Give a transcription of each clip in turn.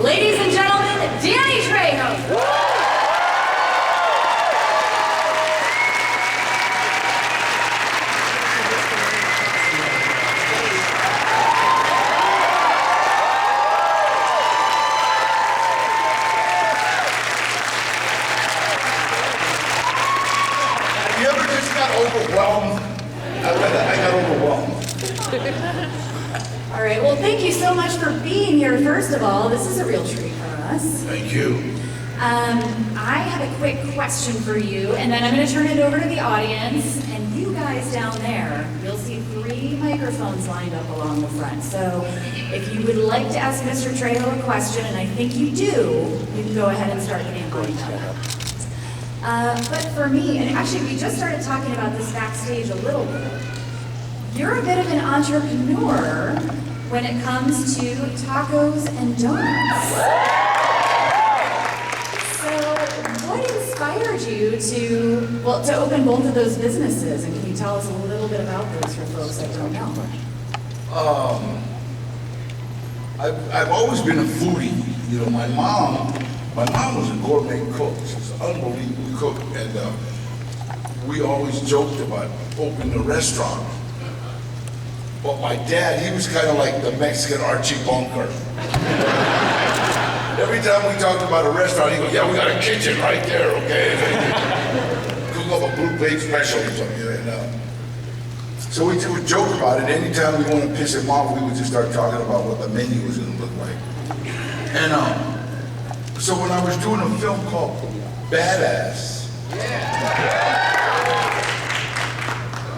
Ladies and gentlemen, Danny Trejo. Have you ever just got overwhelmed? I got overwhelmed. All right, well, thank you so much for being here, first of all. This is a real treat for us. Thank you. I have a quick question for you, and then I'm going to turn it over to the audience. And you guys down there, you'll see 3 microphones lined up along the front. So if you would like to ask Mr. Trejo a question, and I think you do, you can go ahead and start getting lined up. But for me, and actually we just started talking about this backstage a little bit, you're a bit of an entrepreneur when it comes to tacos and donuts. So what inspired you to open both of those businesses? And can you tell us a little bit about those for folks that don't know? I've always been a foodie. You know, my mom was a gourmet cook. She was an unbelievable cook, and we always joked about opening a restaurant. But my dad, he was kind of like the Mexican Archie Bunker. Every time we talked about a restaurant, he goes, "Yeah, we got a kitchen right there, okay?" Cook up a blue plate special or something. And, so we would joke about it. Anytime we wanted to piss him off, we would just start talking about what the menu was going to look like. And so when I was doing a film called Badass,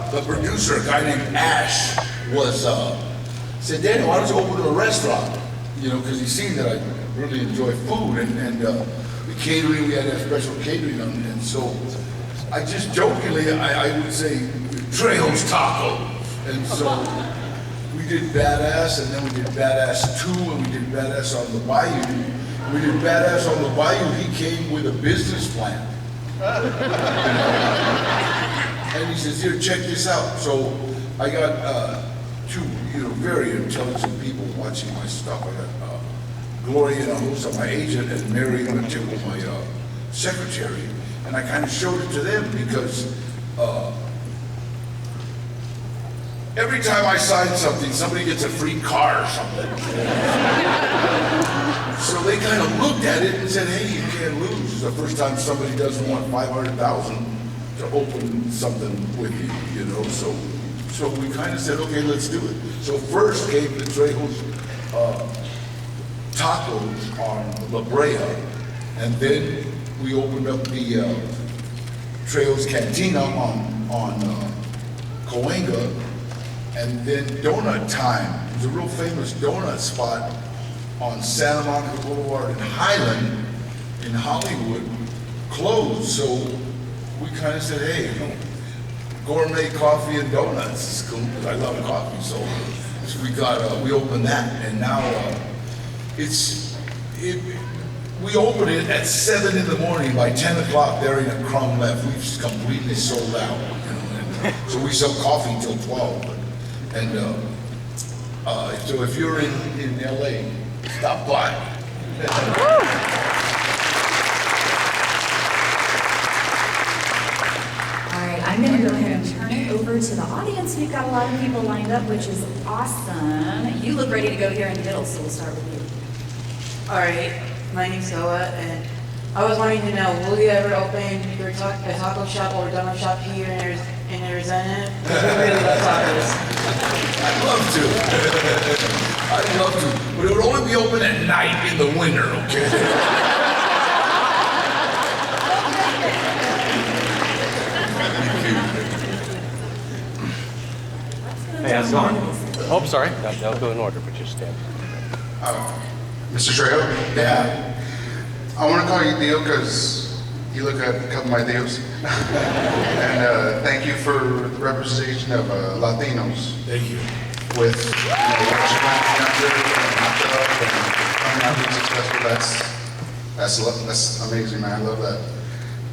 the producer, a guy named Ash, said, "Danny, why don't you open a restaurant?" You know, because he's seen that I really enjoy food, and the catering, we had that special catering on, and so I just jokingly, I would say, Trejo's Taco. And so we did Badass, and then we did Badass 2, and we did Badass on the Bayou. We did Badass on the Bayou, he came with a business plan. And he says, "Here, check this out." So I got 2, very intelligent people watching my stuff. I got Gloria Nahusa, my agent, and Mary Mateo, my secretary. And I kind of showed it to them because every time I sign something, somebody gets a free car or something. So they kind of looked at it and said, "Hey, you can't lose." It's the first time somebody doesn't want 500,000 to open something with you, you know. So we kind of said, "Okay, let's do it." So first came the Trejo's Tacos on La Brea, and then we opened up the Trejo's Cantina on Cahuenga, and then Donut Time. It was a real famous donut spot on Santa Monica Boulevard in Highland, in Hollywood, closed. So we kind of said, "Hey, gourmet coffee and donuts is cool," because I love coffee. So we opened that, and now we opened it at 7 in the morning. By 10 o'clock, there ain't a crumb left. We've completely sold out. And so we sell coffee till 12. And so if you're in LA, stop by. I'm going to go ahead and turn it over to the audience. We've got a lot of people lined up, which is awesome. You look ready to go here in the middle, so we'll start with you. All right, my name's Noah, and I was wanting to know, will you ever open a taco shop or donut shop here in Arizona? Because we really love tacos. I'd love to. I'd love to. But it would only be open at night in the winter, okay? Hey, how's it going? Oh, sorry. I'll go in order, but just stand. Mr. Trejo? Yeah. I want to call you Theo because you look like a couple of my Theos. And thank you for the representation of Latinos. Thank you. With what you're coming out being successful, that's amazing, man. I love that.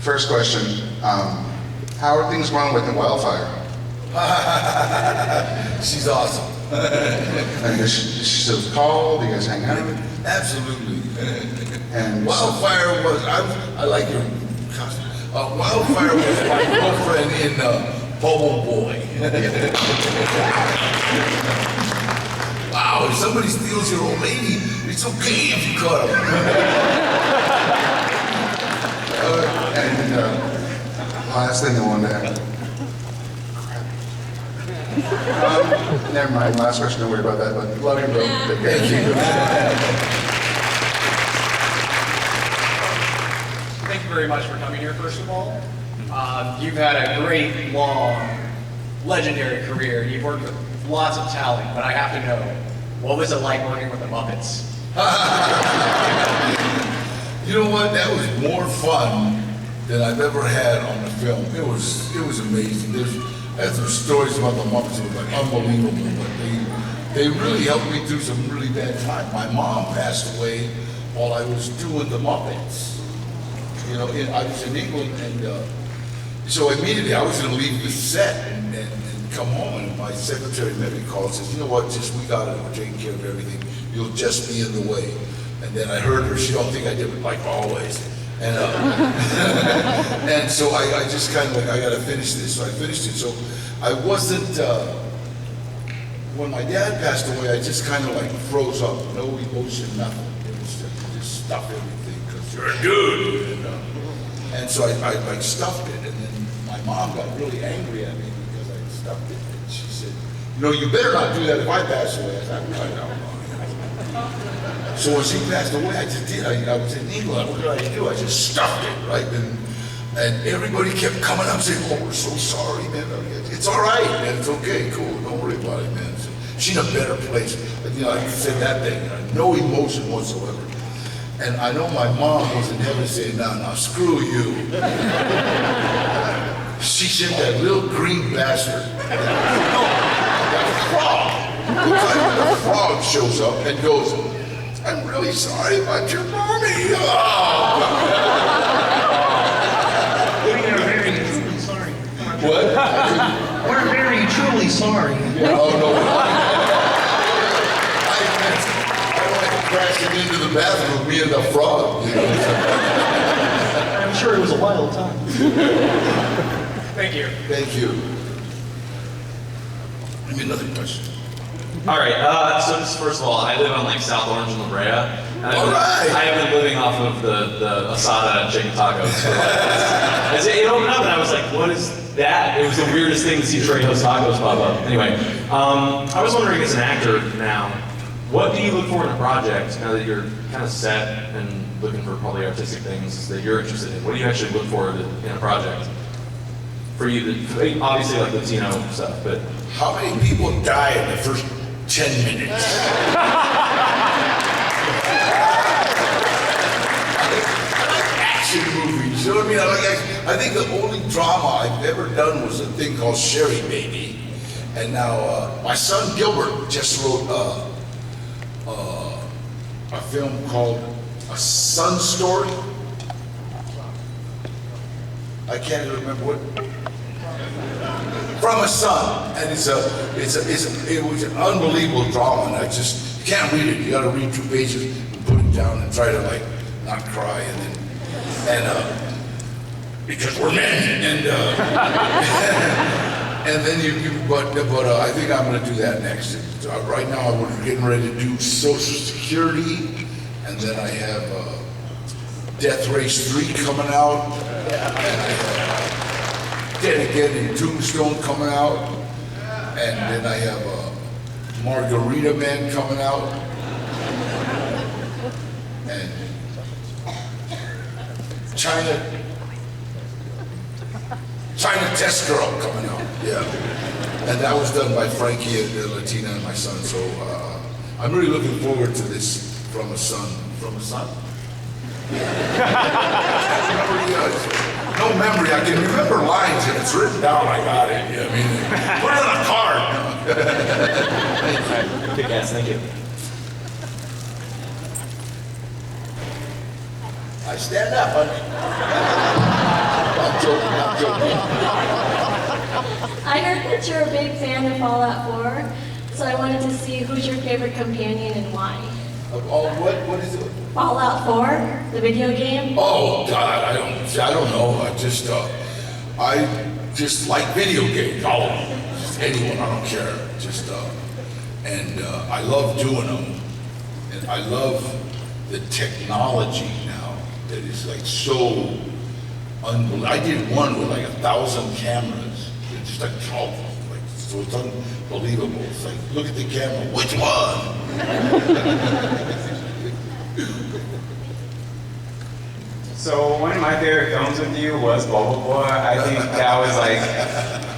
First question, how are things going with the wildfire? She's awesome. And does she still call? Do you guys hang out? Absolutely. And Wildfire was, I like your costume. Wildfire was my girlfriend in Bubble Boy. Wow, if somebody steals your old lady, it's okay if you cut them. and last thing I wanted to add. Never mind, last question, don't worry about that, but love you, bro. Take care. Thank you. Thank you very much for coming here, first of all. You've had a great, long, legendary career. You've worked with lots of talent, but I have to know, what was it like working with the Muppets? You know what? That was more fun than I've ever had on the film. It was amazing. There's some stories about the Muppets that were like unbelievable, but they really helped me through some really bad times. My mom passed away while I was doing the Muppets. You know, I was in England, and so immediately I was going to leave the set and come home, and my secretary met me, called and says, you know what, we got it, we're taking care of everything, you'll just be in the way. And then I heard her, she don't think I did it like always. And and so I just kind of like, I got to finish this, so I finished it. So I wasn't, when my dad passed away, I just kind of like froze up, no emotion, nothing. It was just stuff everything, because you're a dude. And so I like stuffed it, and then my mom got really angry at me because I stuffed it. And she said, you know, you better not do that if I pass away. I said, I know. So when she passed away, I just did. I was in England. What did I do? I just stuffed it, right? And everybody kept coming up saying, oh, we're so sorry, man. It's all right, man. It's okay, cool. Don't worry about it, man. She's in a better place. But, you know, I said that thing, no emotion whatsoever. And I know my mom was in heaven saying, now, screw you. She sent that little green bastard. No, that frog. The frog shows up and goes, I'm really sorry about your mommy. Oh. We are very truly sorry. What? We're very truly sorry. Oh, no. I went crashing into the bathroom, me and the frog. You know? I'm sure it was a wild time. Thank you. Thank you. Give me another question. All right, so just first of all, I live on like South Orange and La Brea. And All right. I have been living off of the asada chicken tacos for like, it opened up and I was like, what is that? It was the weirdest thing to see Trejo's tacos pop up. Anyway, I was wondering as an actor now, what do you look for in a project now that you're kind of set and looking for probably artistic things that you're interested in? What do you actually look for in a project? For you, obviously like Latino stuff, but... How many people die in the first 10 minutes? I like action movies, you know what I mean? I like action. I think the only drama I've ever done was a thing called Sherry Baby. And now my son Gilbert just wrote a film called A Son Story. I can't remember what. From a Son, and it was an unbelievable drama, and you can't read it. You got to read 2 pages and put it down and try to like not cry, and because we're men, and and then but I think I'm going to do that next. Right now, we're getting ready to do Social Security, and then I have Death Race 3 coming out, and I have Dead Again in Tombstone coming out, and then I have Margarita Man coming out, and China Test Girl coming out, yeah. And that was done by Frankie and Latina and my son, so I'm really looking forward to this From a Son. From a Son? No memory, I can remember lines, if it's written down, I got it. I mean, put it on a card. Kick ass, thank you. I stand up, honey. I'm joking. I heard that you're a big fan of Fallout 4, so I wanted to see who's your favorite companion and why. What is it? Fallout 4, the video game. Oh God, I don't know. I just like video games. All of them. Just anyone, I don't care. I love doing them, and I love the technology now that is like so unbelievable. I did one with like 1,000 cameras. It's just like so it's unbelievable. It's like, look at the camera. Which one? So one of my favorite films with you was Bubble Boy. I think that was like,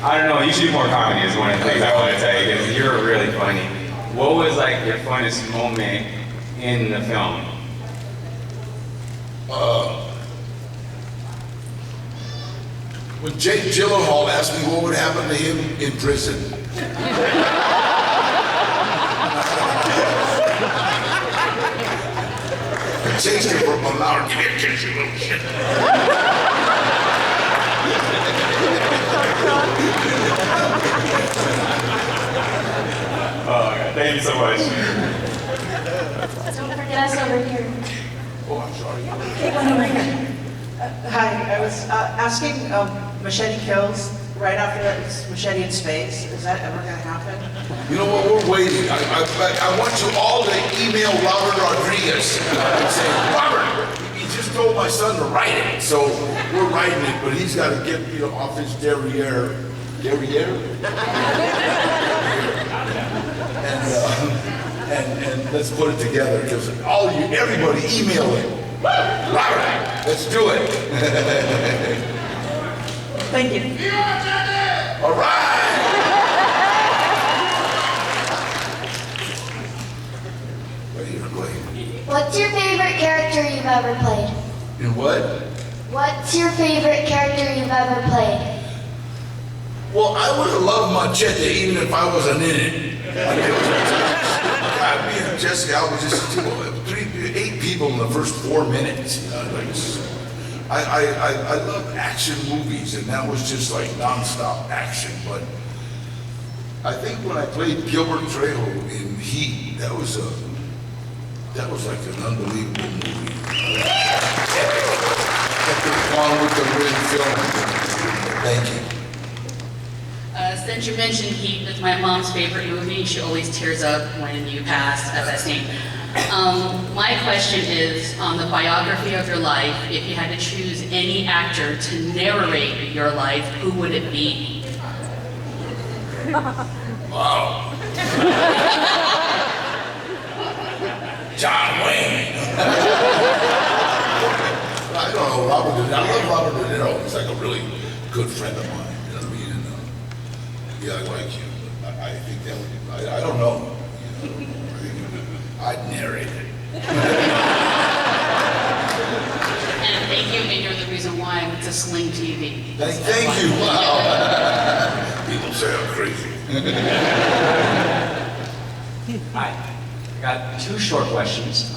I don't know, you should do more comedy is one of the things I want to tell you, because you're really funny. What was like your funnest moment in the film? When Jake Gyllenhaal asked me what would happen to him in prison. I chased him from an hour. Give me a kiss, you little shit. Oh, God, thank you so much. Don't forget us over here. Oh, I'm sorry. Take one over here. Hi, I was asking, Machete kills, right after that is Machete in space. Is that ever gonna happen? You know what, we're waiting. I want you all to email Robert Rodriguez and say, Robert, he just told my son to write it. So we're writing it, but he's got to get, off his derriere. Derriere? And let's put it together, because everybody email it. Robert, let's do it. Thank you. All right. What's your favorite character you've ever played? In what? What's your favorite character you've ever played? Well, I would have loved Machete even if I wasn't in it. God, me and Jessica, I was just 8 people in the first 4 minutes. I love action movies, and that was just like nonstop action. But I think when I played Gilbert Trejo in Heat, that was like an unbelievable movie. Along with the real film. Thank you. Since you mentioned Heat, it's my mom's favorite movie. She always tears up when you pass at that scene. My question is, on the biography of your life, if you had to choose any actor to narrate your life, who would it be? Wow. John Wayne. I don't know, Robert De Niro. I love Robert De Niro. He's like a really good friend of mine. You know what I mean? And, yeah, I like him. I think that would be, I don't know. I'd narrate it. And thank you, and you're the reason why I went to Sling TV. Thank you. Wow. People say I'm crazy. Hi. I got 2 short questions.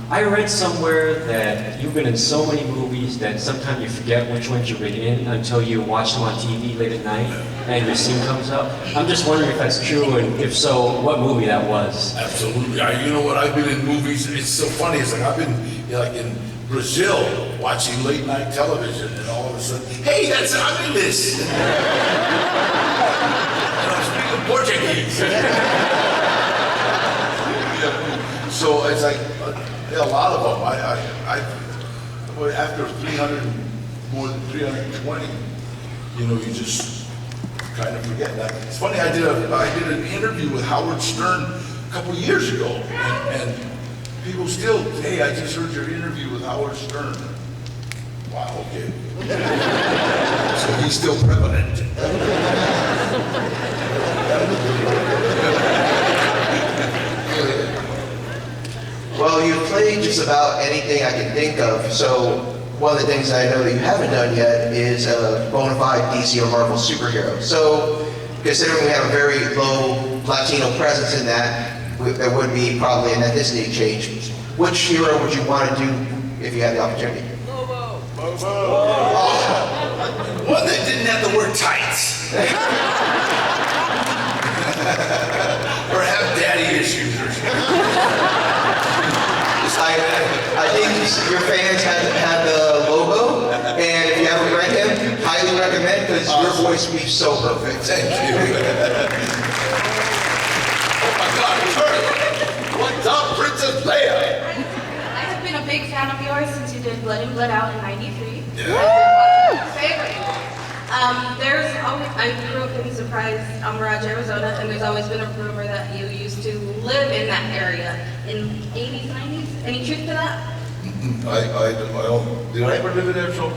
I read somewhere that you've been in so many movies that sometimes you forget which ones you've been in until you watch them on TV late at night and your scene comes up. I'm just wondering if that's true, and if so, what movie that was. Absolutely. You know what? I've been in movies. It's so funny. It's like I've been in Brazil watching late night television, and all of a sudden, hey, I'm in this. And I'm speaking Portuguese. So it's like a lot of them. After 300, more than 320, you just kind of forget that. It's funny. I did an interview with Howard Stern a couple years ago, and people still, hey, I just heard your interview with Howard Stern. Wow. Okay. So he's still prevalent. Well, you've played just about anything I can think of, so one of the things I know that you haven't done yet is a bona fide DC or Marvel superhero. So, considering we have a very low Latino presence in that, there would be probably an ethnicity change. Which hero would you want to do if you had the opportunity? Bobo. One that didn't have the word tights. Or have daddy issues or something. I think your fans had the logo, and if you haven't read him, highly recommend because your voice will be so perfect. Thank you. Oh my God, Kurt! What's up, Princess Leia? I have been a big fan of yours since you did Blood and Blood Out in '93. Yeah. Favorite. There's always, I grew up in Surprise, Mirage, Arizona, and there's always been a rumor that you used to live in that area in '80s, '90s. Any truth to that? I don't, did I ever live in there, so?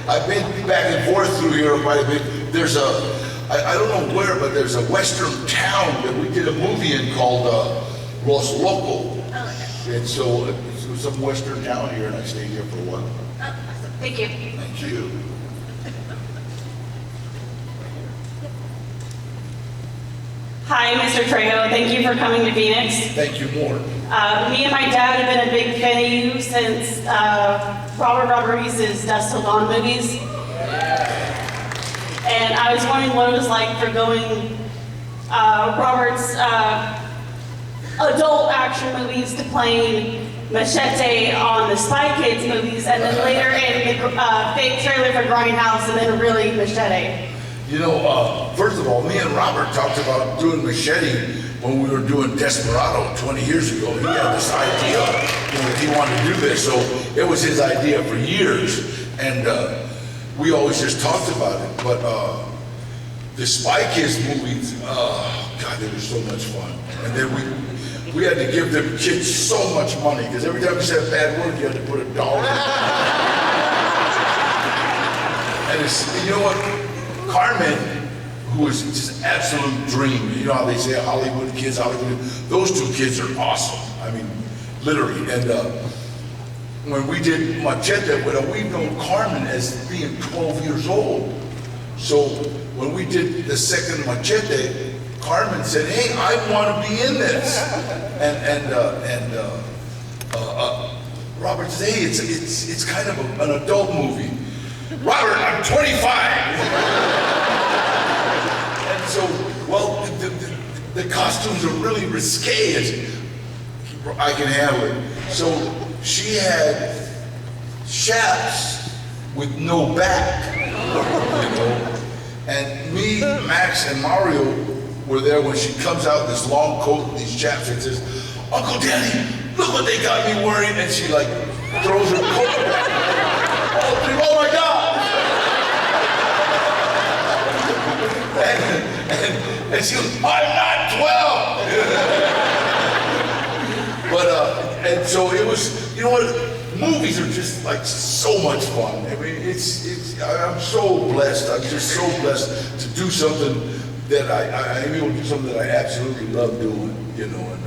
I've been back and forth through here quite a bit. There's I don't know where, but there's a western town that we did a movie in called Los Loco. And so it was some western town here, and I stayed here for a while. Thank you. Thank you. Hi, Mr. Trejo. Thank you for coming to Phoenix. Thank you more. Me and my dad have been a big fan of you since Robert Rodriguez's Dusk Till Dawn movies. And I was wondering what it was like for going Robert's adult action movies to playing Machete on the Spy Kids movies, and then later in the fake trailer for Grindhouse, and then really Machete. You know, first of all, me and Robert talked about doing Machete when we were doing Desperado 20 years ago. He had this idea, that he wanted to do this, so it was his idea for years, and we always just talked about it. But the Spy Kids movies, God, they were so much fun. And then we had to give them kids so much money, because every time you said a bad word, you had to put $1. And it's, you know what? Carmen, who is just absolute dream. You know how they say Hollywood kids, those two kids are awesome. I mean, literally. And when we did Machete, we've known Carmen as being 12 years old. So when we did the second Machete, Carmen said, "Hey, I want to be in this." And Robert said, "Hey, it's kind of an adult movie." Robert, I'm 25. And so, well, the costumes are really risque. I can handle it. So she had chaps with no back, And me, Max, and Mario were there when she comes out in this long coat and these chaps and says, "Uncle Danny, look what they got me wearing." And she like throws her coat back. Oh my God! And she goes, "I'm not 12." But and so it was, you know what? Movies are just like so much fun. I mean, I'm so blessed. I'm just so blessed to do something that I'm able to do something that I absolutely love doing, And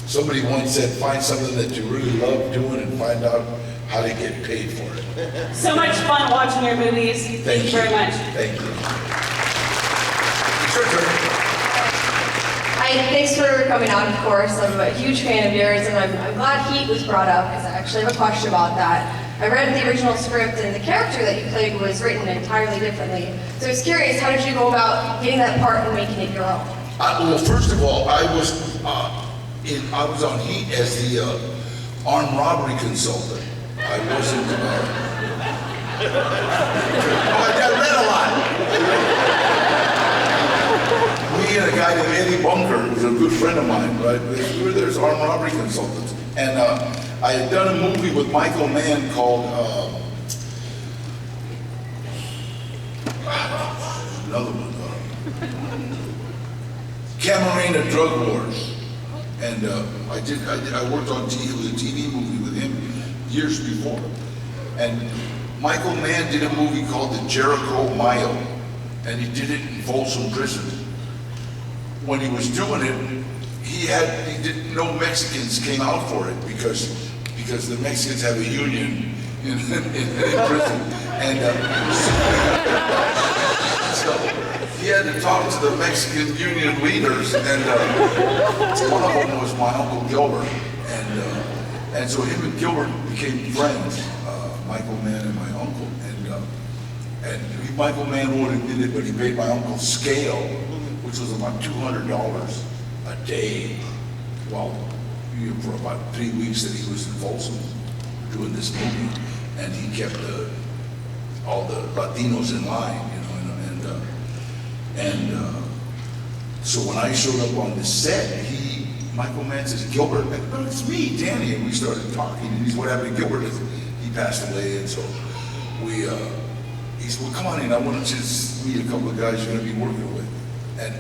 somebody once said, find something that you really love doing and find out how to get paid for it. So much fun watching your movies. Thank you very much. Thank you. It's your turn. Hi, thanks for coming out, of course. I'm a huge fan of yours, and I'm glad Heat was brought up, because I actually have a question about that. I read the original script, and the character that you played was written entirely differently. So I was curious, how did you go about getting that part and making it your own? Well, first of all, I was on Heat as the armed robbery consultant. I wasn't. I read a lot. Me and a guy named Eddie Bunker, who's a good friend of mine, right? We were there as armed robbery consultants, and I had done a movie with Michael Mann called another one. Camarena Drug Wars, and I worked on TV. It was a TV movie with him years before, and Michael Mann did a movie called The Jericho Mile, and he did it in Folsom Prison. When he was doing it, no Mexicans came out for it because the Mexicans have a union in prison, and so he had to talk to the Mexican union leaders, and one of them was my Uncle Gilbert, and so him and Gilbert became friends, Michael Mann and my uncle, and Michael Mann would have did it, but he paid my uncle scale, which was about $200 a day. well, for about 3 weeks that he was in Folsom doing this movie, and he kept all the Latinos in line, you know, so when I showed up on the set, Michael Mann says, Gilbert, no, it's me, Danny, and we started talking, and he said, what happened to Gilbert? He passed away, and so he said, well, come on in, I want to just meet a couple of guys you're going to be working with. And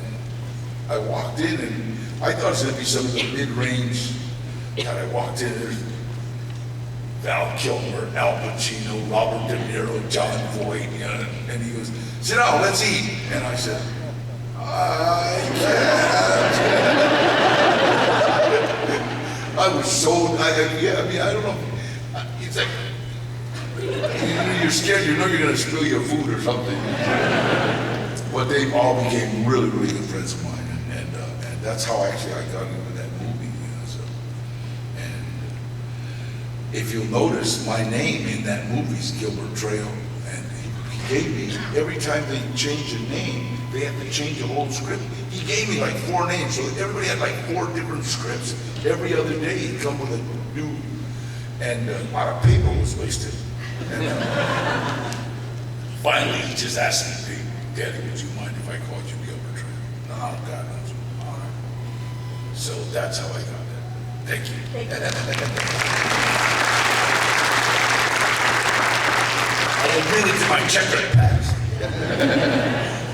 I walked in, and I thought it was going to be some of the mid-range. God, I walked in, there's Val Kilmer, Al Pacino, Robert De Niro, John Voight, you know, and he goes, sit down, let's eat. And I said, I can't. I was so, I don't know. It's like, you're scared, you know you're going to spill your food or something. But they all became really, really good friends of mine. And that's how actually I got into that movie. You know, so. And if you'll notice, my name in that movie is Gilbert Trejo. And he gave me, every time they change a name, they have to change the whole script. He gave me like 4 names, so everybody had like 4 different scripts. Every other day he'd come with a new, and a lot of paper was wasted. And finally he just asked me, hey, Daddy, would you mind if I called you Gilbert Trejo? No, God knows. All right. So that's how I got that. Thank you. I admitted to my checkered past.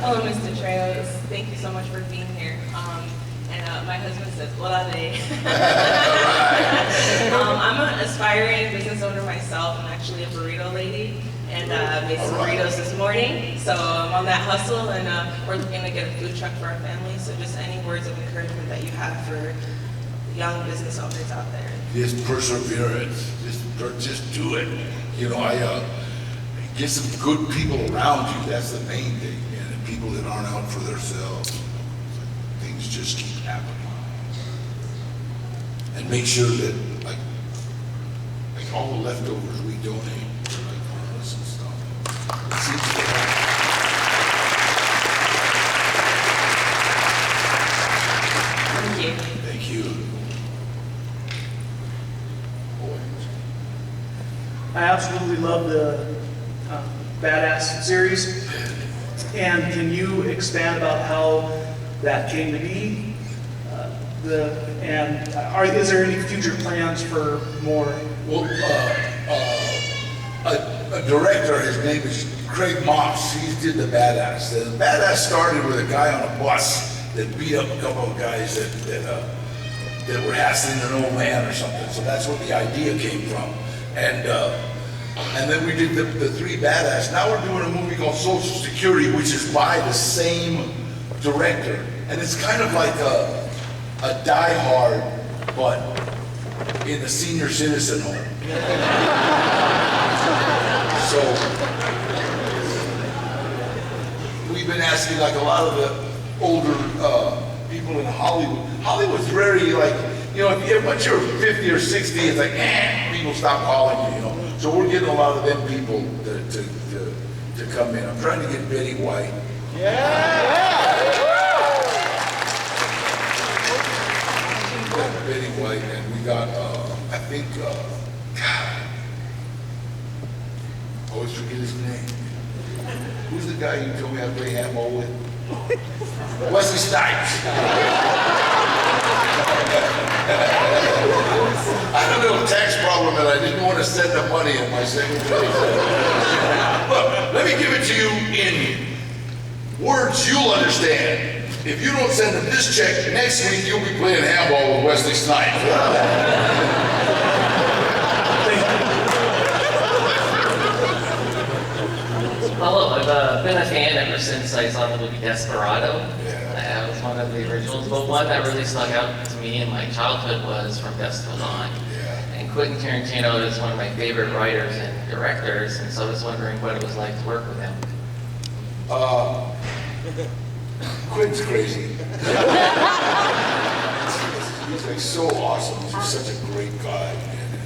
Hello, Mr. Trejo. Thank you so much for being here. And my husband says, hola de. I'm an aspiring business owner myself. I'm actually a burrito lady, and made some burritos this morning. So I'm on that hustle, and we're looking to get a food truck for our family. So just any words of encouragement that you have for young business owners out there. Just perseverance. Just do it. You know, get some good people around you. That's the main thing. And people that aren't out for themselves. Things just keep happening. And make sure that, like all the leftovers we donate to like homeless and stuff. It seems to happen. Thank you. Thank you. I absolutely love the Badass series. And can you expand about how that came to be? Is there any future plans for more? Well, a director, his name is Craig Moss, he did The Badass. The Badass started with a guy on a bus that beat up a couple of guys that were hassling an old man or something. So that's where the idea came from. And then we did the 3 Badass. Now we're doing a movie called Social Security, which is by the same director. And it's kind of like a Die Hard, but in a senior citizen home. So we've been asking like a lot of the older people in Hollywood. Hollywood's very like, you know, once you're 50 or 60, it's like, people stop calling you, you know. So we're getting a lot of them people to come in. I'm trying to get Betty White. Betty White, and we got, I think, God, I always forget his name. Who's the guy you told me I play handball with? Wesley Snipes. I had a little tax problem and I didn't want to send the money in my second place. Look, let me give it to you in words you'll understand. If you don't send them this check, next week you'll be playing handball with Wesley Snipes. Hello, I've been a fan ever since I saw the movie Desperado. That was one of the originals, but one that really stuck out to me in my childhood was From Dusk Till Dawn. And Quentin Tarantino is one of my favorite writers and directors, and so I was wondering what it was like to work with him. Quentin's crazy. He's like so awesome. He's such a great guy. And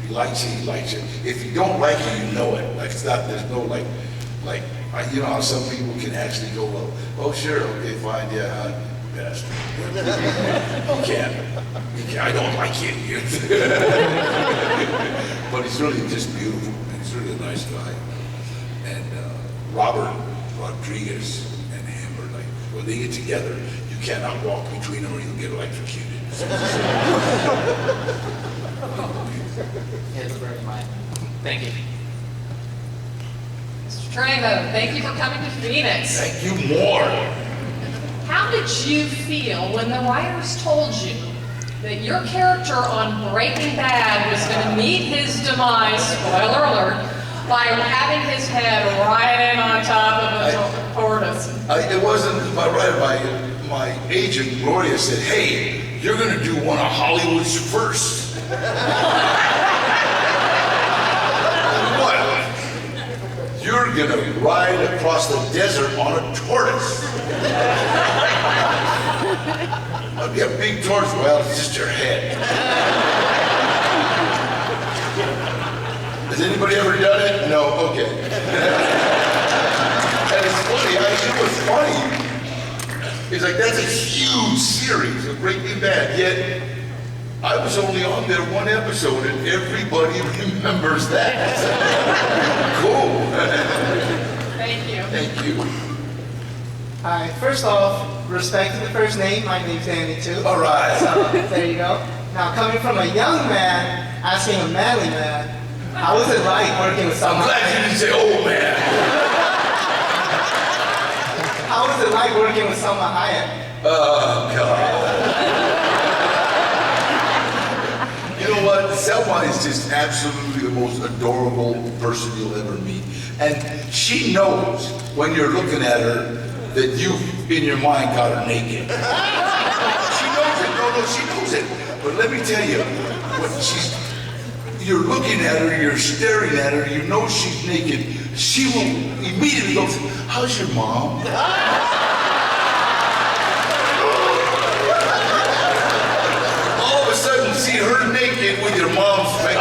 he likes you, he likes you. If you don't like it, you know it. Like it's not, there's no like, you know how some people can actually go, well, oh sure, okay, fine, yeah, bastard. He can't. I don't like him. But he's really just beautiful. He's really a nice guy. And Robert Rodriguez and him are like, when they get together, you cannot walk between them or you'll get electrocuted. It's very mine. Thank you. Mr. Trejo, thank you for coming to Phoenix. Thank you more. How did you feel when the writers told you that your character on Breaking Bad was going to meet his demise, spoiler alert, by having his head riding on top of a tortoise? It wasn't my agent, Gloria, said, hey, you're going to do one of Hollywood's first. What? You're going to ride across the desert on a tortoise. That'd be a big tortoise. Well, it's just your head. Has anybody ever done it? No? Okay. And it's funny, it was funny. It's like, that's a huge series of Breaking Bad, yet I was only on there one episode and everybody remembers that. Cool. Thank you. Thank you. Hi, first off, respect to the first name, my name's Danny too. All right. So, there you go. Now, coming from a young man, asking a manly man, how was it like working with someone? I'm glad you didn't say old man. How was it like working with Salma Hayek? Oh, God. You know what? Selma is just absolutely the most adorable person you'll ever meet. And she knows when you're looking at her that you, in your mind, got her naked. She knows it. No, she knows it. But let me tell you, when you're looking at her, you're staring at her, you know she's naked, she will immediately go, how's your mom? All of a sudden, see her naked with your mom's face.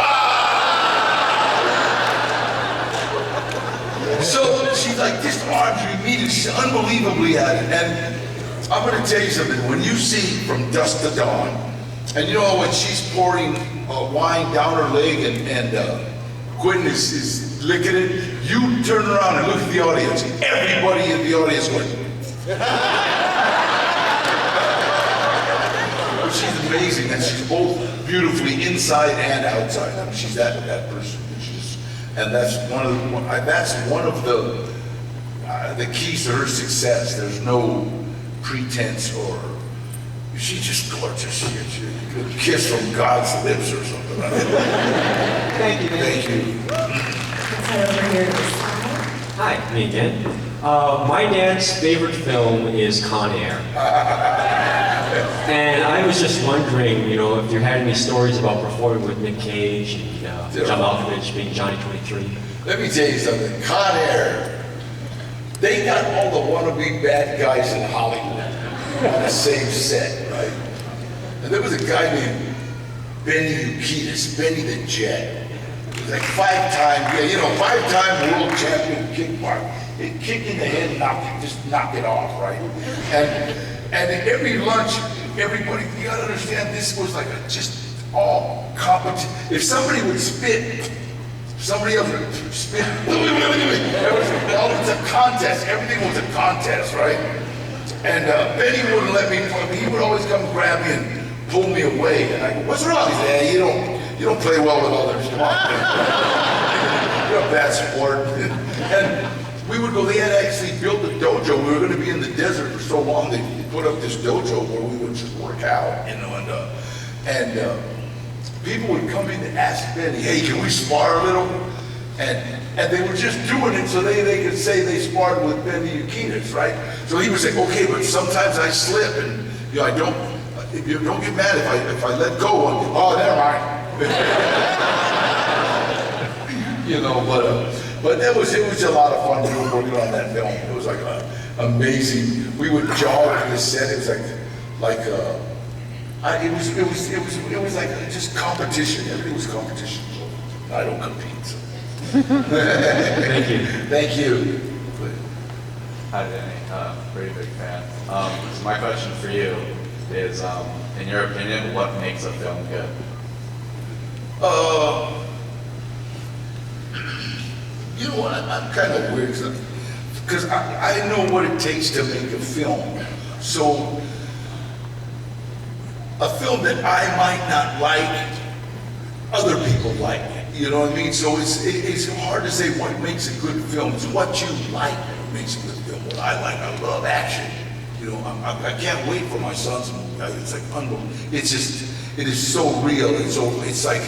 So she's like, this arms you immediately, she's unbelievably at it. And I'm gonna tell you something, when you see From Dusk to Dawn, and you know when she's pouring wine down her leg and Quentin is licking it, you turn around and look at the audience. Everybody in the audience went. She's amazing, and she's both beautifully inside and outside. I mean, she's that person. And that's one of the keys to her success. There's no pretense or she's just gorgeous. She a kiss from God's lips or something. Thank you. Thank you. Hi, me again. My dad's favorite film is Con Air. And I was just wondering, you know, if you had any stories about performing with Nick Cage and John Malkovich being Johnny 23. Let me tell you something. Con Air, they got all the wannabe bad guys in Hollywood on the same set, right? And there was a guy named Benny Urquidez, Benny the Jet. He was like five-time world champion kickboxer. He'd kick in the head and knock it off, right? And every lunch, everybody, you gotta understand, this was like just all competition. If somebody would spit, somebody else would spit. It was a contest. Everything was a contest, right? And Benny wouldn't let me. He would always come grab me and pull me away. And I go, "What's wrong?" He said, "Hey, you don't play well with others. Come on, you're a bad sport." And we would go. They had actually built a dojo. We were going to be in the desert for so long. They put up this dojo where we would just work out, you know. And people would come in to ask Benny, "Hey, can we spar a little?" And they were just doing it so they could say they sparred with Benny Urquidez, right? So he would say, "Okay, but sometimes I slip, and you know, I don't. If you don't get mad if I let go. Oh, never mind." You know, but it was a lot of fun working on that film. It was like amazing. We would jog to the set. It was it was like just competition. Everything was competition. I don't compete. So. Thank you. Thank you. Hi, Danny. Pretty big fan. So my question for you is, in your opinion, what makes a film good? You know what? I'm kind of weird because I know what it takes to make a film. So a film that I might not like, other people like it. You know what I mean? So it's hard to say what makes a good film. It's what you like that makes a good film. What I like, I love action. You know, I can't wait for my son's movie. It's like unbelievable. It's just, it is so real. And so it's like,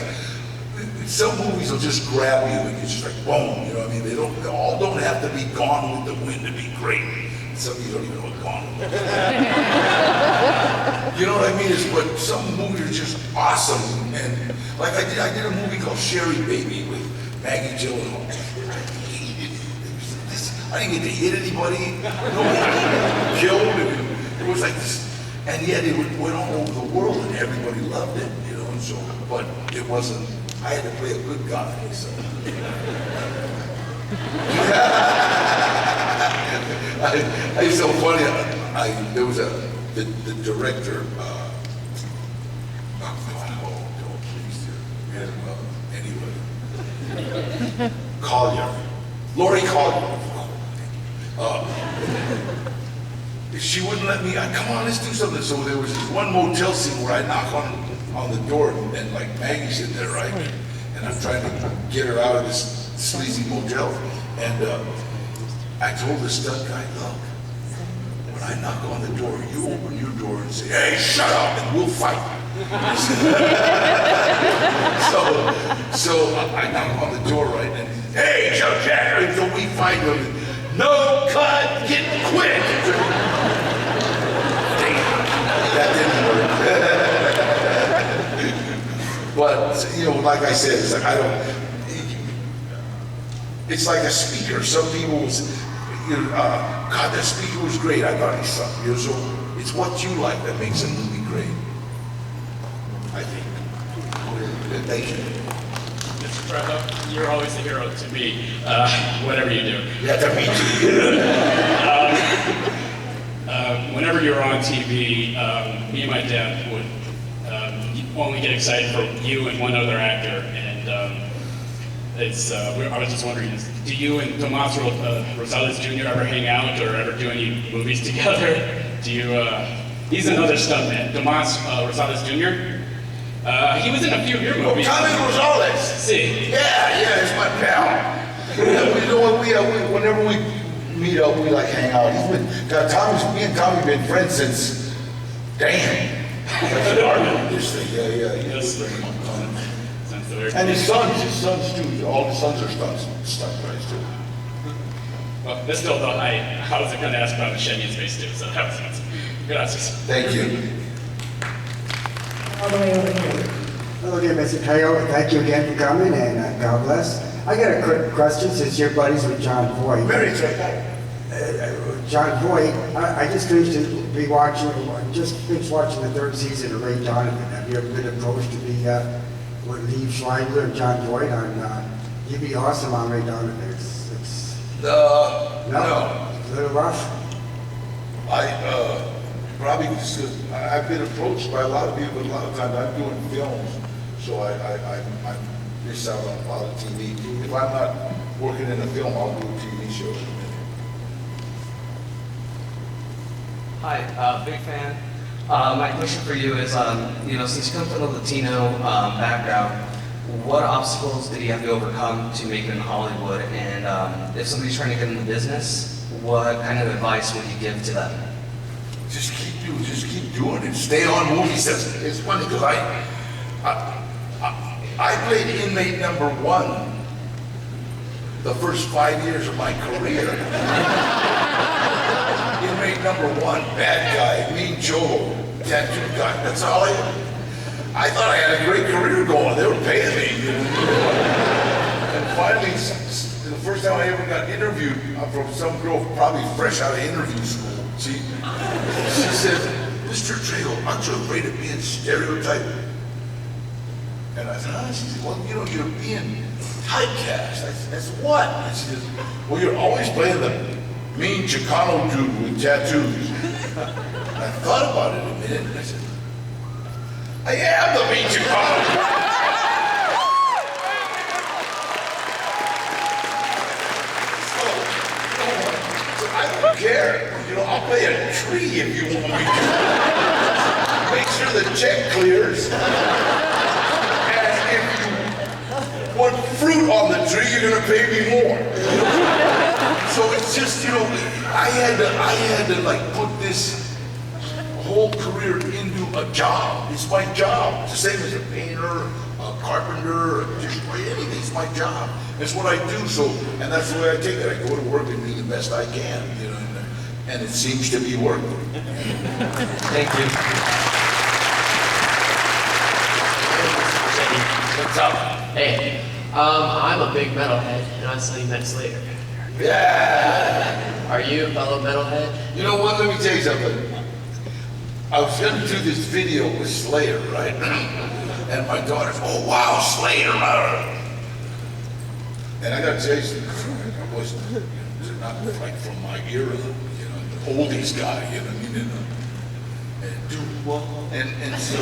some movies will just grab you and it's just like boom. You know what I mean? They all don't have to be Gone with the Wind to be great. Some of you don't even know what Gone with the Wind is. You know what I mean? But some movies are just awesome. And like I did a movie called Sherry Baby with Maggie Gyllenhaal. I didn't get to hit anybody. Nobody got killed. It was like this, and yet it went all over the world and everybody loved it. You know, and so, but it wasn't. I had to play a good guy. So. It's so funny. There was the director. Anyway, Collier, Lori Collier. She wouldn't let me. Come on, let's do something. So there was this one motel scene where I knock on the door, and like Maggie's in there, right? And I'm trying to get her out of this sleazy motel. And I told the stunt guy, look, when I knock on the door, you open your door and say, hey, shut up, and we'll fight. so I knock on the door, right? And hey, Joe Jack, so we fight them. No, cut, get quit. That didn't work. But, you know, like I said, it's like it's like a speaker. Some people will say, God, that speaker was great. I thought he sucked. You know, so it's what you like that makes a movie great, I think. Thank you. Mr. Trejo, you're always the hero to me, whatever you do. Yeah, to me too. Whenever you were on TV, me and my dad would only get excited for you and one other actor, and I was just wondering, do you and Tomas Rosales Jr. ever hang out or ever do any movies together? Do you? He's another stuntman, Tomas Rosales Jr. He was in a few of your movies. Tommy Rosales. See. Yeah, it's my pal. You know what? Whenever we meet up, we like hang out. Me and Tommy been friends since, damn. And his sons too. All the sons are stunt guys too. Well, this still though, I was going to ask about Machete in Space too, so that was awesome. Gracias. Thank you. All the way over here. Hello there, Mr. Trejo. Thank you again for coming, and God bless. I got a quick question since you're buddies with John Voight. Very true. John Voight, I just finished watching the third season of Ray Donovan. Have you ever been approached to be with Lee Schreibler and John Voight on? You'd be awesome on Ray Donovan. No. A little rough. Probably because I've been approached by a lot of people, but a lot of times I'm doing films, so I miss out on a lot of TV. If I'm not working in a film, I'll do a TV show. Hi, big fan. My question for you is, since you come from a Latino background, what obstacles did you have to overcome to make it in Hollywood? And if somebody's trying to get into business, what kind of advice would you give to them? Just keep doing it. Stay on movies. It's funny because I played inmate number 1 the first 5 years of my career. Inmate number 1, bad guy, mean Joe, tattoo guy. That's all I thought I had a great career going. They were paying me. And finally, the first time I ever got interviewed from some girl, probably fresh out of interview school. She said, Mr. Trejo, aren't you afraid of being stereotyped? And I said, She said, well, you're being typecast. I said, what? And she says, well, you're always playing the mean Chicano dude with tattoos. And I thought about it a minute, and I said, I am the mean Chicano dude. I don't care. You know, I'll play a tree if you want me to. Make sure the check clears. And if you want fruit on the tree, you're gonna pay me more. So it's just, you know, I had to like put this whole career into a job. It's my job. It's the same as a painter, a carpenter, anything. It's my job. It's what I do. So, and that's the way I take it. I go to work and do the best I can. You know, and it seems to be working. Thank you. What's up? Hey, I'm a big metalhead, and I saw you met Slayer. Yeah. Are you a fellow metalhead? You know what? Let me tell you something. I was going to do this video with Slayer, right? And my daughter's, oh wow, Slayer. And I got to tell you something. I wasn't, not like from my era, you know, the oldies guy, you know what I mean? And so,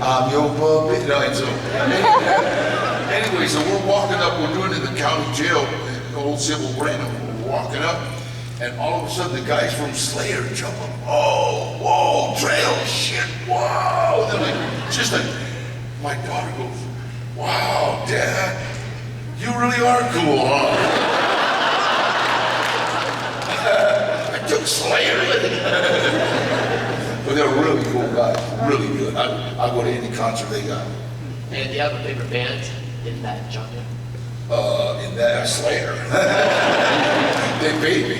I'm your puppet. No, and so, anyway, so we're walking up, we're doing it in the county jail, old Civil Brandon, we're walking up, and all of a sudden the guys from Slayer jump up, oh, whoa, trail, shit, wow. They're like, just like, my daughter goes, wow, Dad, you really are cool, huh? I took Slayer. But they're really cool guys, really good. I go to any concert they got. And do you have a favorite band in that genre? In that, Slayer. They paid me.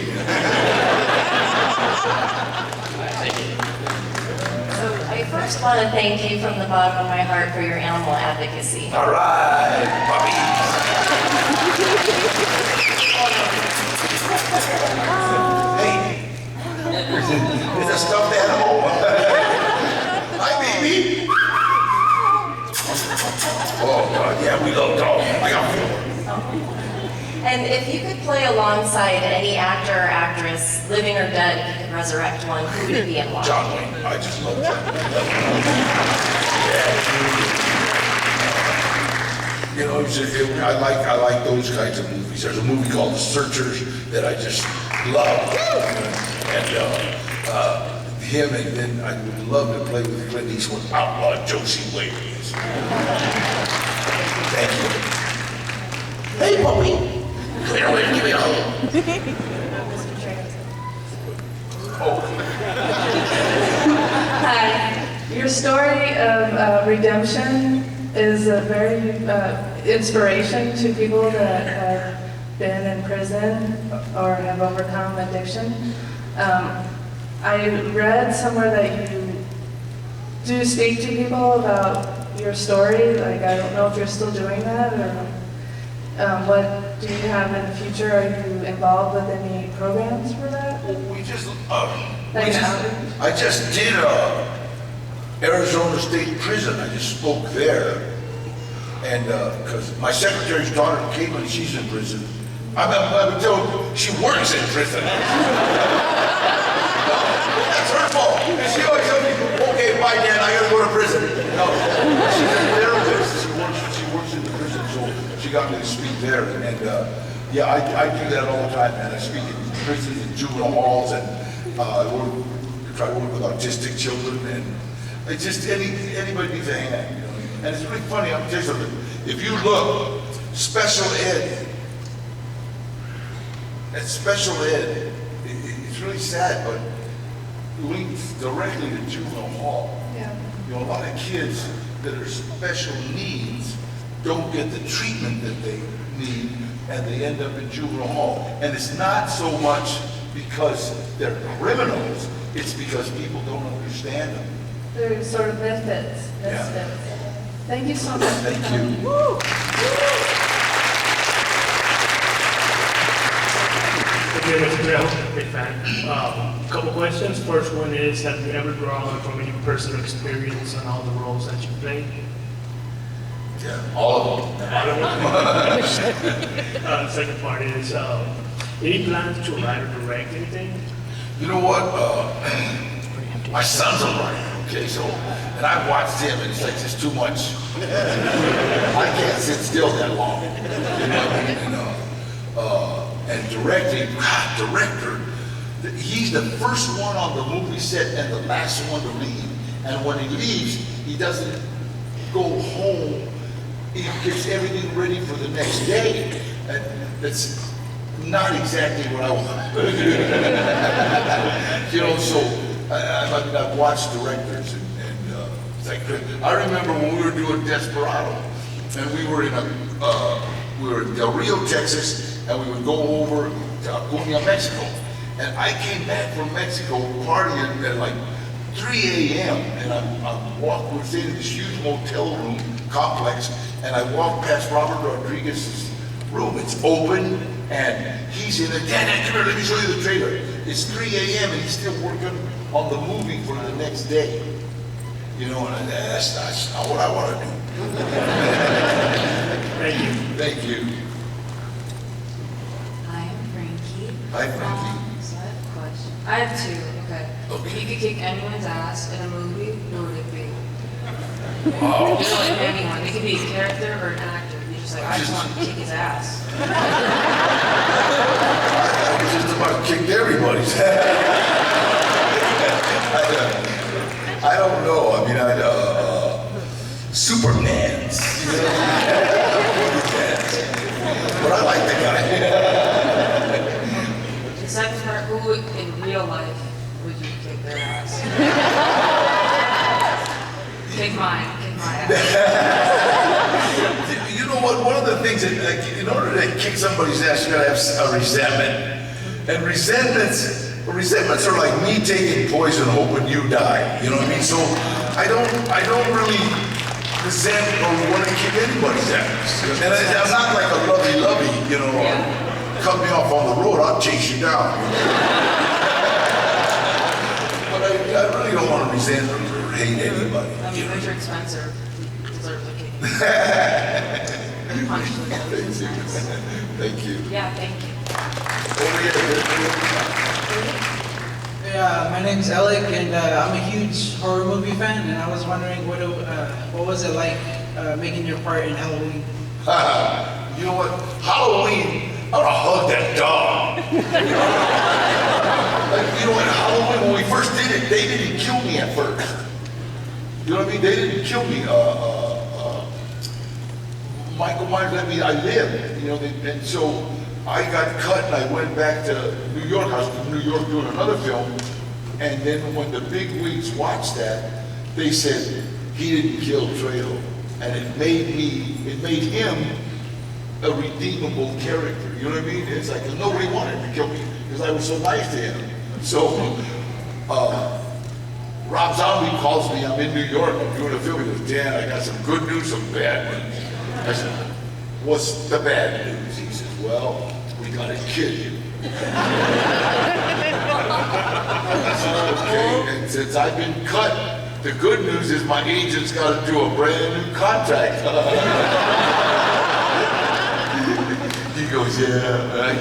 Thank you. So I first want to thank you from the bottom of my heart for your animal advocacy. All right, puppies. Hey, it's a stuffed animal. Hi, baby. Oh, God, yeah, we love dogs. I got four. And if you could play alongside any actor or actress, living or dead, if you could resurrect one, who would it be and why? John Wayne. I just love John Wayne. Yeah. You know, I like those kinds of movies. There's a movie called The Searchers that I just love. And him, and then I would love to play with Clint Eastwood, Outlaw Josie Wales. Thank you. Hey, puppy. Clear away, give me a hug. Hi. Your story of redemption is a very inspiration to people that have been in prison or have overcome addiction. I read somewhere that you do speak to people about your story. Like, I don't know if you're still doing that, or what do you have in the future? Are you involved with any programs for that? We just, outreach? I just did Arizona State Prison. I just spoke there. And because my secretary's daughter, Caitlin, she's in prison. I would tell her she works in prison. That's her fault. And she always tells me, okay, bye, Dad, I gotta go to prison. No, she's a therapist. She works in the prison, so she got me to speak there. And yeah, I do that all the time, man. I speak in prisons and juvenile halls, and try to work with autistic children, and it's just anybody needs a hand, you know. And it's really funny. I'm gonna tell you something. If you look, special ed. That's special ed. It's really sad, but links directly to juvenile hall. Yeah. You know, a lot of kids that are special needs don't get the treatment that they need, and they end up in juvenile hall. And it's not so much because they're criminals, it's because people don't understand them. They're sort of misfits. Yeah. Thank you so much. Thank you. Woo. Okay, Mr. Trejo, big fan. Couple questions. First one is, have you ever drawn from any personal experience on all the roles that you played? Yeah, all of them. Second part is, any plans to write or direct anything? You know what? My son's a writer, okay, so, and I've watched him, and it's like, it's too much. I can't sit still that long. You know what I mean? And directing, director, he's the first one on the movie set and the last one to leave. And when he leaves, he doesn't go home. He gets everything ready for the next day. And that's not exactly what I want. You know, so I've watched directors and it's like, I remember when we were doing Desperado, and we were in Del Rio, Texas, and we would go over to Acuña, Mexico. And I came back from Mexico partying at like 3 a.m. and we're staying in this huge motel room complex, and I walked past Robert Rodriguez's room. It's open, and he's in it. Dad, come here, let me show you the trailer. It's 3 a.m. and he's still working on the movie for the next day. You know, and that's not what I want to do. Thank you. Thank you. Hi, I'm Frankie. Hi, Frankie. So I have a question. I have two, okay. If you could kick anyone's ass in a movie, who would it be? Wow. You know, like anyone. It could be a character or an actor. You're just like, I just want to kick his ass. I just about kicked everybody's I don't know. I mean, Superman's. But I like the guy. The second part, who in real life would you kick their ass? Kick mine. Kick my ass. You know what? One of the things that, like, in order to kick somebody's ass, you gotta have a resentment. And resentments are like me taking poison hoping you die. You know what I mean? So I don't really resent or want to kick anybody's ass. And I'm not like a lovey-lovey, you know, cut me off on the road, I'll chase you down. But I really don't want to resent or hate anybody. I mean, Richard Spencer deserves a kick. Punch the nose is nice. Thank you. Yeah, thank you. Yeah, my name's Alec, and I'm a huge horror movie fan, and I was wondering what was it like making your part in Halloween? You know what? Halloween, I want to hug that dog. Like, you know, in Halloween, when we first did it, they didn't kill me at first. You know what I mean? They didn't kill me. Michael Myers let me, I lived, you know, and so I got cut and I went back to New York. I was in New York doing another film. And then when the big wigs watched that, they said, he didn't kill Trejo. And it made him a redeemable character. You know what I mean? It's like, nobody wanted to kill me because I was so nice to him. So, Rob Zombie calls me, I'm in New York, I'm doing a film. He goes, Dan, I got some good news, some bad news. I said, what's the bad news? He says, well, we gotta kill you. I said, okay, and since I've been cut, the good news is my agent's gotta do a brand new contract. He goes, yeah. And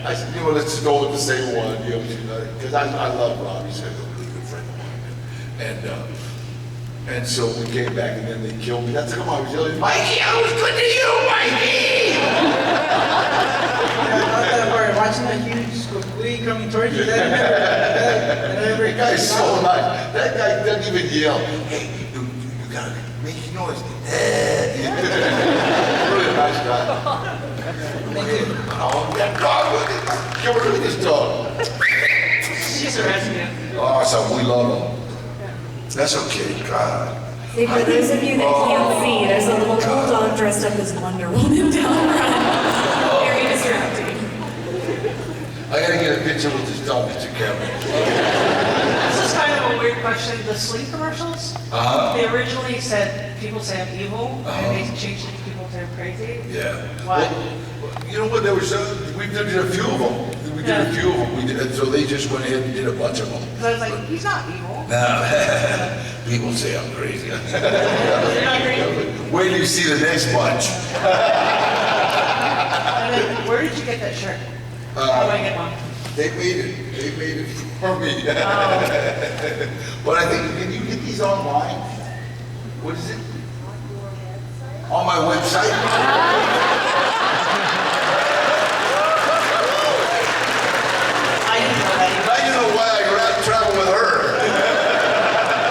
I said, you know, let's just go with the same one, you know, because I love Rob. He's a really good friend of mine. And so we came back, and then they killed me. That's how I was yelling, Mikey, I was good to you, Mikey! We're watching a huge wig coming towards you. That guy's so nice. That guy doesn't even yell. Hey, you gotta make noise. Really nice guy. Oh, that dog, look at this dog. She's harassing you. Oh, so we love him. That's okay, God. See, for those of you that can't see, there's a little bulldog dressed up as Wonder Woman down front. Very distracting. I gotta get a picture with this dog, Mr. Kevin. This is kind of a weird question. The sleep commercials, they originally said people say I'm evil, and they changed it to people say I'm crazy. Yeah. Why? Well, you know what? We've done a few of them. We did a few of them, we did, so they just went ahead and did a bunch of them. So I was like, he's not evil. No, people say I'm crazy. You're not crazy. Wait till you see the next bunch. And then, where did you get that shirt? How do I get one? They made it for me. But I think, can you get these online? What is it? On my website? Now you know why I travel with her.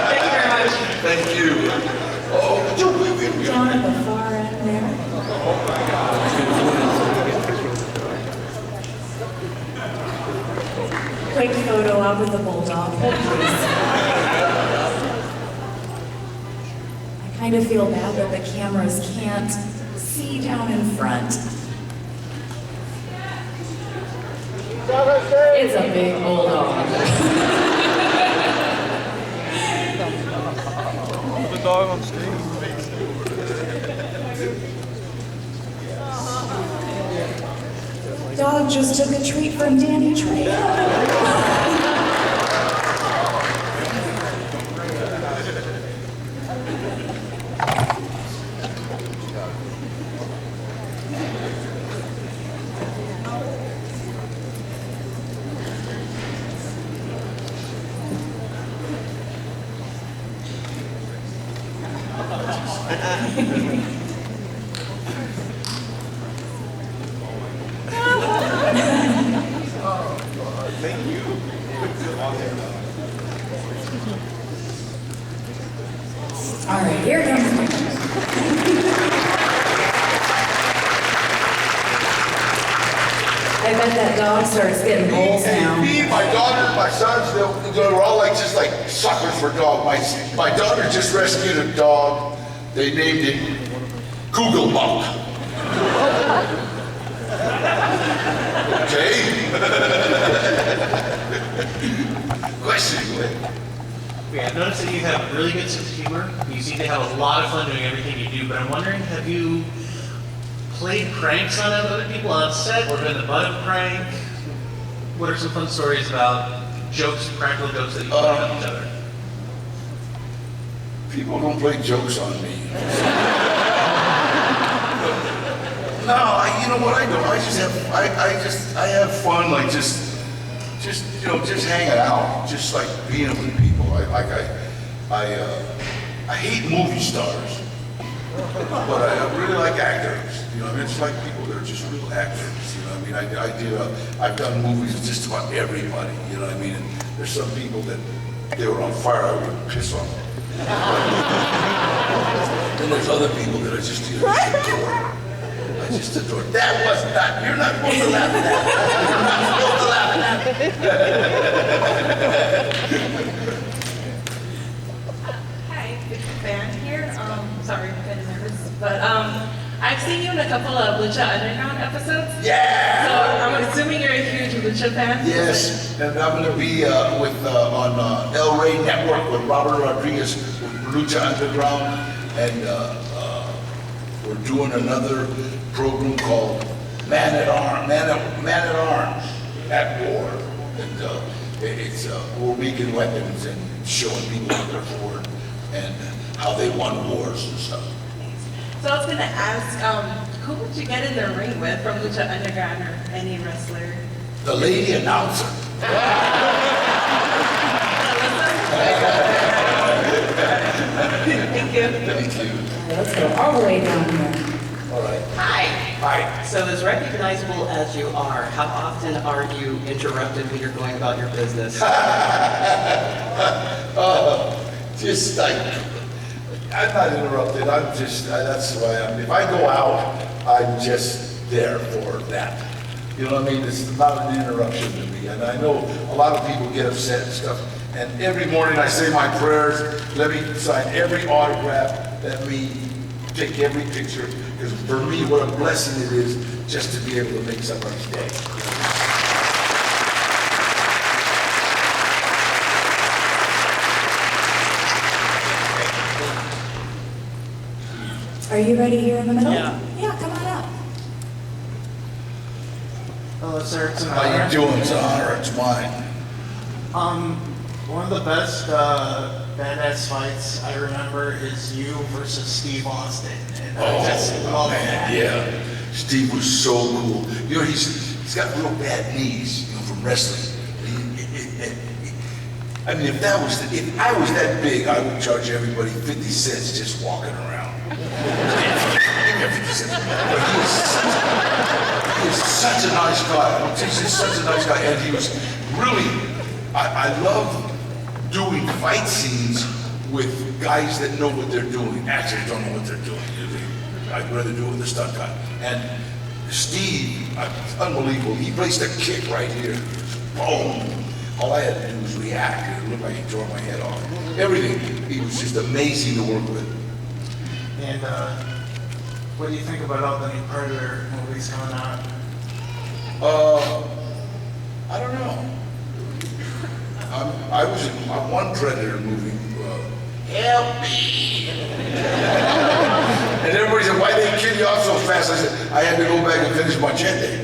Thank you very much. Thank you. Oh, Down at the far end there. Quick photo op with the bulldog. Hold please. I kind of feel bad that the cameras can't see down in front. It's a big bulldog. The dog on stage. Dog just took a treat from Danny Trejo. Thank you. All right, here comes my I bet that dog starts getting bowls now. Me, my daughter, my sons, they're all like just like suckers for dogs. My daughter just rescued a dog. They named it Kugelbach. Okay? Question. Yeah, I've noticed that you have a really good sense of humor. You seem to have a lot of fun doing everything you do, but I'm wondering, have you played pranks on other people on set or been the butt of a prank? What are some fun stories about jokes, practical jokes that you play on each other? People don't play jokes on me. No, you know what I do? I have fun, like just hanging out, just like being with people. I hate movie stars, but I really like actors. You know, I mean, it's like people that are just real actors. You know, what I mean, I've done movies with just about everybody. You know what I mean? And there's some people that they were on fire, I would piss on them. And there's other people that I just adore. I just adore. That was not. You're not supposed to laugh at that. You're not supposed to laugh at that. Hi, it's Van here. Sorry, I'm kind of nervous, but I've seen you in a couple of Lucha Underground episodes. Yeah. So I'm assuming you're a huge Lucha fan. Yes, and I'm going to be on El Rey Network with Robert Rodriguez with Lucha Underground, and we're doing another program called Man at Arms at War, and we're making weapons and showing people what they're for and how they won wars and stuff. So I was going to ask, who would you get in the ring with from Lucha Underground or any wrestler? The lady announcer. Thank you. Thank you. Let's go all the way down here. All right. Hi. Hi. So as recognizable as you are, how often are you interrupted when you're going about your business? Just like, I'm not interrupted. That's who I am. If I go out, I'm just there for that. You know what I mean? It's not an interruption to me. And I know a lot of people get upset and stuff. And every morning I say my prayers. Let me sign every autograph. Let me take every picture. Because for me, what a blessing it is just to be able to make somebody's day. Are you ready here in the middle? Yeah. Yeah, come on up. Hello, sir. It's an How you honor. doing? It's an honor. It's mine. One of the best badass fights I remember is you versus Steve Austin. And I just love that. Yeah. Steve was so cool. You know, he's got real bad knees, you know, from wrestling. I mean, if I was that big, I would charge everybody 50 cents just walking around. Give me a 50 cents. But he was such a nice guy. He's just such a nice guy. And he was really, I love doing fight scenes with guys that know what they're doing. Actors don't know what they're doing. I'd rather do it with the stunt guy. And Steve, unbelievable. He placed a kick right here. Boom. All I had to do was react. It looked like he tore my head off. Everything. He was just amazing to work with. And what do you think about all the new Predator movies coming out? I don't know. I was in one Predator movie. Help me! And everybody said, why they kill you off so fast? I said, I had to go back and finish Machete.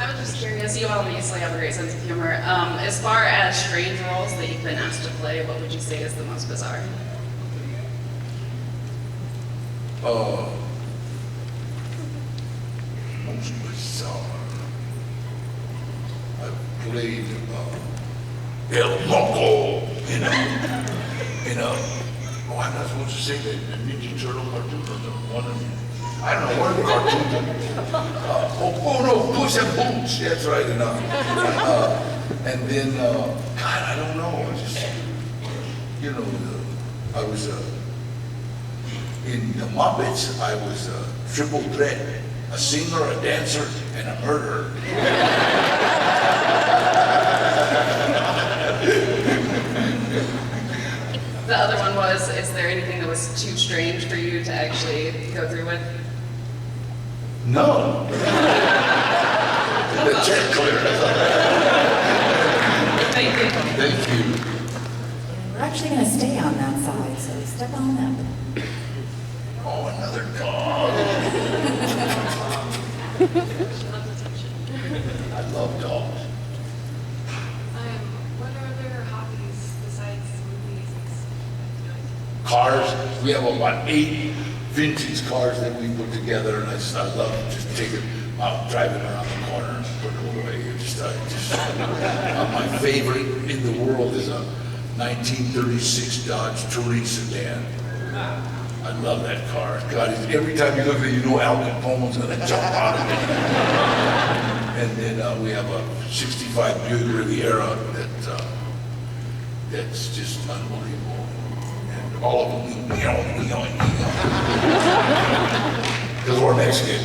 I was just curious, you obviously have a great sense of humor. As far as strange roles that you've been asked to play, what would you say is the most bizarre? Most bizarre. I played El Moco in I'm not supposed to say that, the Ninja Turtle cartoon or the one of them. I don't know, one of the cartoons. Oh no, Puss in Boots, that's right enough. And then, God, I don't know, I just, you know, I was, in the Muppets, I was a triple threat, a singer, a dancer, and a murderer. The other one was, is there anything that was too strange for you to actually go through with? No. The check clear. Thank you. Thank you. We're actually going to stay on that side, so step on up. Oh, another dog. I love dogs. What are other hobbies besides movies and stuff? Cars, we have about 8 vintage cars that we put together, and I love just taking out, driving around the corner and put them away. My favorite in the world is a 1936 Dodge Touring sedan. I love that car. God, every time you look at it, you know Al Capone's gonna jump out of it. And then we have a 65 Buick Riviera that's just unbelievable. And all of them, because we're Mexican.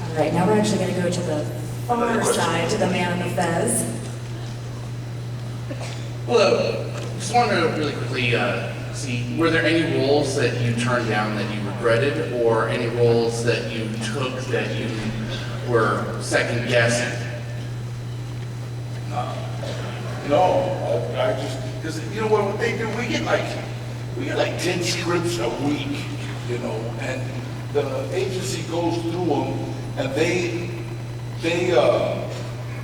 All right, now we're actually going to go to the far side, to the man in the fez. Hello. Just wanted to really quickly see, were there any roles that you turned down that you regretted, or any roles that you took that you were second guessing? No, I just, because you know what they do, we get like 10 scripts a week, you know, and the agency goes through them, and they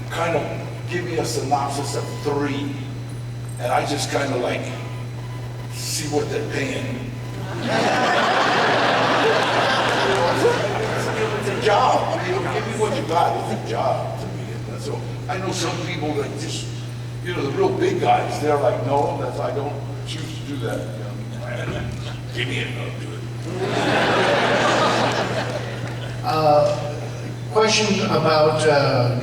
kind of give me a synopsis of 3, and I just kind of like see what they're paying. It's a job. I mean, give me what you got. It's a job to me. And so I know some people that just, you know, the real big guys, they're like, no, I don't choose to do that. You know, give me it, I'll do it. Question about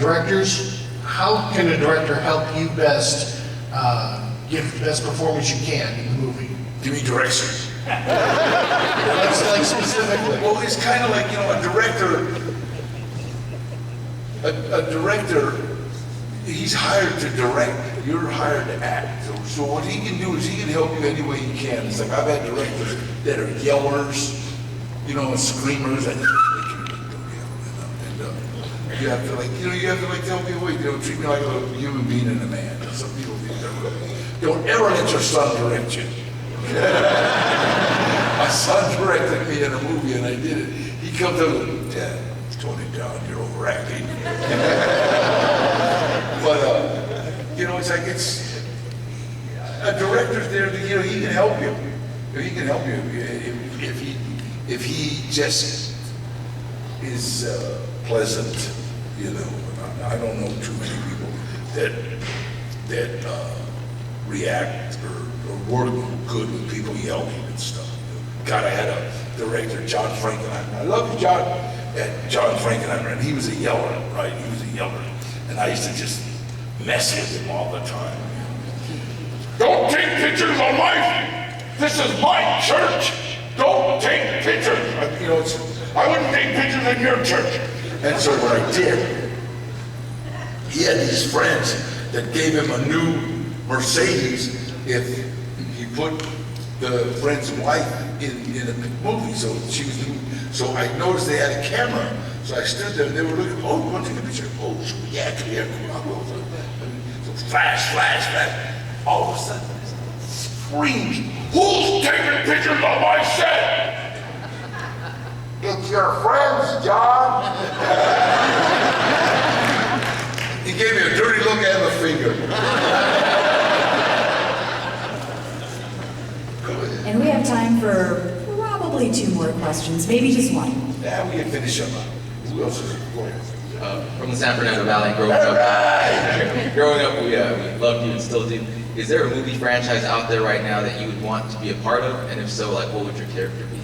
directors. How can a director help you best give the best performance you can in the movie? Give me direction. Like specifically. Well, it's kind of like, you know, a director, he's hired to direct, you're hired to act. So what he can do is he can help you any way he can. It's like I've had directors that are yellers, you know, and screamers, and you have to like, you know, you have to like tell people, you know, treat me like a human being and a man. Some people think that way. don't ever let your son direct you. My son directed me in a movie and I did it. He comes up and Dad, tone it down, you're overacting. But, you know, it's like, it's, a director's there to, you know, he can help you. He can help you if he just is pleasant, you know. I don't know too many people that react or work good with people yelling and stuff. God, I had a director, John Frankenheimer. I love you, John. And John Frankenheimer, and he was a yeller, right? He was a yeller. And I used to just mess with him all the time. Don't take pictures on this is my church. Don't take pictures. You know, I wouldn't take pictures in your church. And so what I did, he had these friends that gave him a new Mercedes if he put the friend's wife in a movie. So she was doing, so I noticed they had a camera. So I stood there and they were looking, oh, you want to take a picture? Oh, yeah, come here, come on. So flash, flash, flash. All of a sudden, screams, who's taking pictures of my set? It's your friends, John. He gave me a dirty look and a finger. And we have time for probably 2 more questions, maybe just one. Yeah, we can finish up. Who else is going? From the San Fernando Valley, growing up, we loved you and still do. Is there a movie franchise out there right now that you would want to be a part of? And if so, like, what would your character be?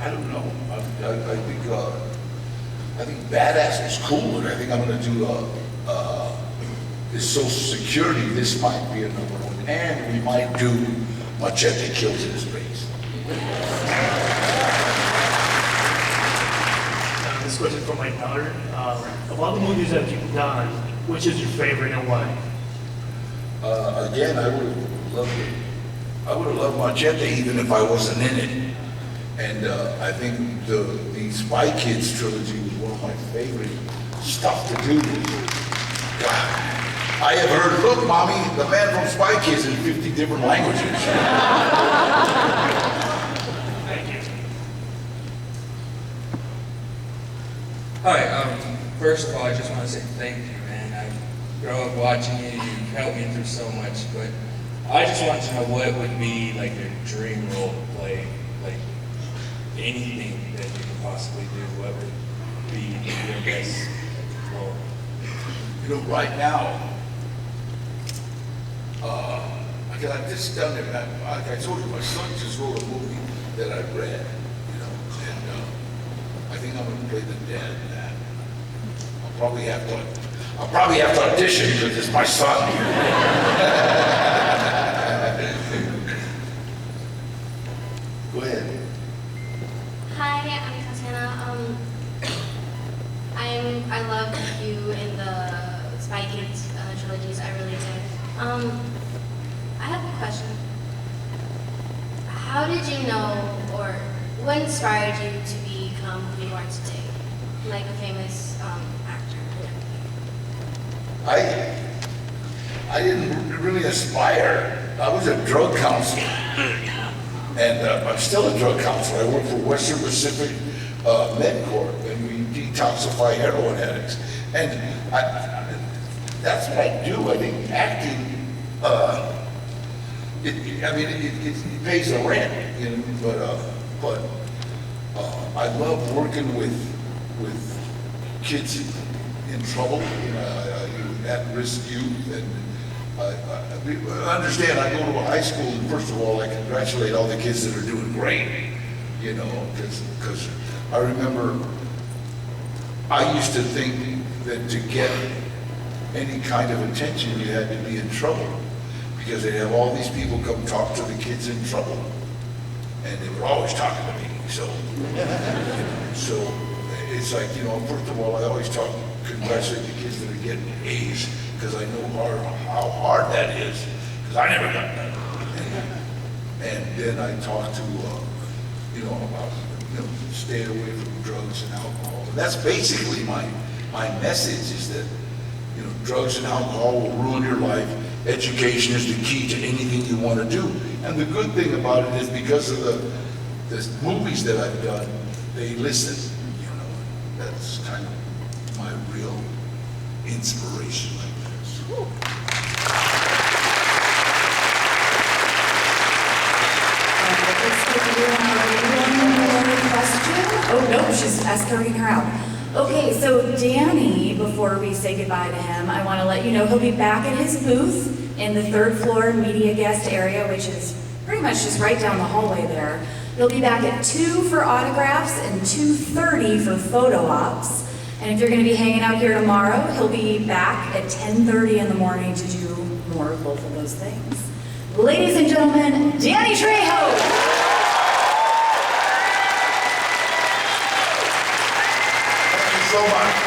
I don't know. I think Badass is cool, and I think I'm going to do this Social Security. This might be a number one, and we might do Machete Kills in Space. This question from my daughter. Of all the movies that you've done, which is your favorite and why? Again, I would have loved Machete even if I wasn't in it. And I think the Spy Kids trilogy was one of my favorite stuff to do. God, I have heard, look, Mommy, the man from Spy Kids in 50 different languages. Thank you. Hi, first of all, I just want to say thank you, man. I grew up watching you, you've helped me through so much, but I just want to know what would be like your dream role to play, like anything that you could possibly do, what would be your best role? You know, right now, because I've just done it, like I told you, my son just wrote a movie that I read, you know, and I think I'm going to play the dad in that. I'll probably have to audition because it's my son. Go ahead. Hi, I'm Tatiana. I loved you in the Spy Kids trilogies. I really did. I have a question. How did you know, or what inspired you to become who you are today, like a famous actor? I didn't really aspire. I was a drug counselor, and I'm still a drug counselor. I work for Western Pacific MedCorp, and we detoxify heroin addicts. And that's what I do. I think acting, it pays the rent, you know. But I love working with kids in trouble, you know, at-risk youth, and understand. I go to a high school, and first of all, I congratulate all the kids that are doing great, you know, because I remember I used to think that to get any kind of attention, you had to be in trouble, because they'd have all these people come talk to the kids in trouble, and they were always talking to me. So it's like, you know, first of all, I always congratulate the kids that are getting A's, because I know how hard that is, because I never got that. And then I talk to, you know, about, you know, staying away from drugs and alcohol. And that's basically my message, is that You know, drugs and alcohol will ruin your life. Education is the key to anything you want to do. And the good thing about it is because of the movies that I've done, they listen. You know, that's kind of my real inspiration like this. One more question. Oh, no, she's escorting her out. Okay, so Danny, before we say goodbye to him, I want to let you know he'll be back at his booth in the third floor media guest area, which is pretty much just right down the hallway there. He'll be back at 2 for autographs and 2:30 for photo ops. And if you're going to be hanging out here tomorrow, he'll be back at 10:30 in the morning to do more of both of those things. Ladies and gentlemen, Danny Trejo! So much.